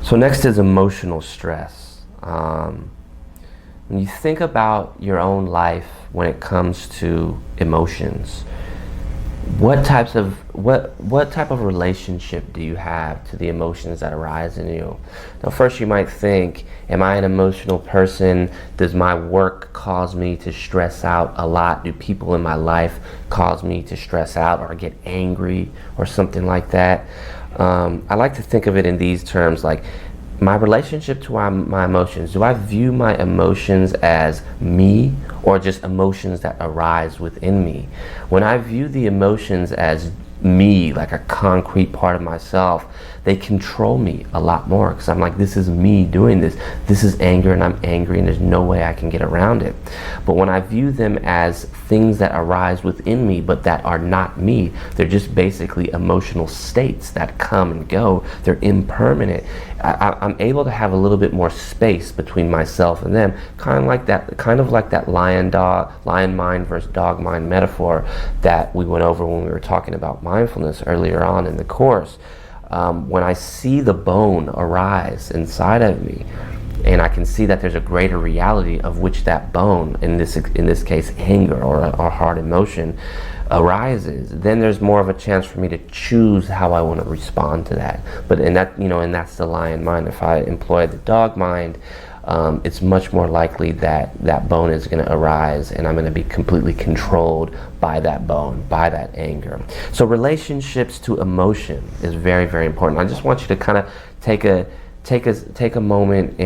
So next is emotional stress. When you think about your own life when it comes to emotions, what type of relationship do you have to the emotions that arise in you? Now, first you might think, am I an emotional person? Does my work cause me to stress out a lot? Do people in my life cause me to stress out or get angry or something like that? I like to think of it in these terms, like my relationship to my emotions. Do I view my emotions as me or just emotions that arise within me? When I view the emotions as me, like a concrete part of myself, they control me a lot more, because I'm like, this is me doing this. This is anger, and I'm angry, and there's no way I can get around it. But when I view them as things that arise within me but that are not me, they're just basically emotional states that come and go. They're impermanent. I'm able to have a little bit more space between myself and them, kind of like that lion mind versus dog mind metaphor that we went over when we were talking about mindfulness earlier on in the course. When I see the bone arise inside of me, and I can see that there's a greater reality of which that bone, in this case anger or hard emotion, arises, then there's more of a chance for me to choose how I want to respond to that. And that's the lion mind. If I employ the dog mind, it's much more likely that bone is going to arise, and I'm going to be completely controlled by that bone, by that anger. So relationships to emotion is very, very important. I just want you to kind of take a moment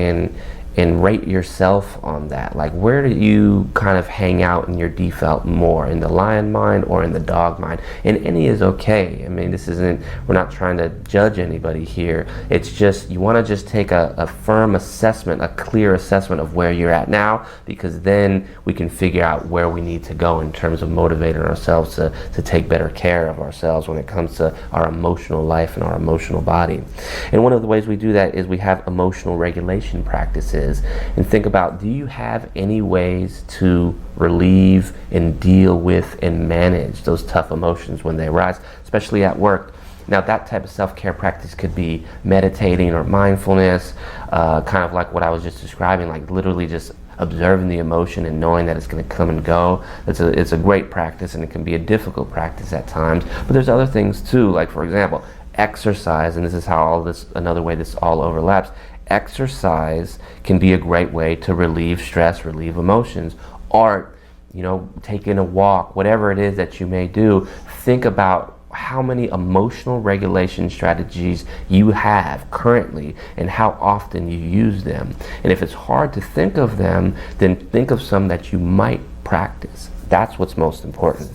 and rate yourself on that. Like, where do you kind of hang out in your default more, in the lion mind or in the dog mind? And any is okay. I mean, we're not trying to judge anybody here. It's just, you want to just take a firm assessment, a clear assessment of where you're at now, because then we can figure out where we need to go in terms of motivating ourselves to take better care of ourselves when it comes to our emotional life and our emotional body. And one of the ways we do that is we have emotional regulation practices. And think about, do you have any ways to relieve and deal with and manage those tough emotions when they arise, especially at work? Now, that type of self-care practice could be meditating or mindfulness, kind of like what I was just describing, like literally just observing the emotion and knowing that it's going to come and go. It's a great practice, and it can be a difficult practice at times. But there's other things too, like, for example, exercise, and this is how another way this all overlaps. Exercise can be a great way to relieve stress, relieve emotions. Art, taking a walk, whatever it is that you may do, think about how many emotional regulation strategies you have currently and how often you use them. And if it's hard to think of them, then think of some that you might practice. That's what's most important.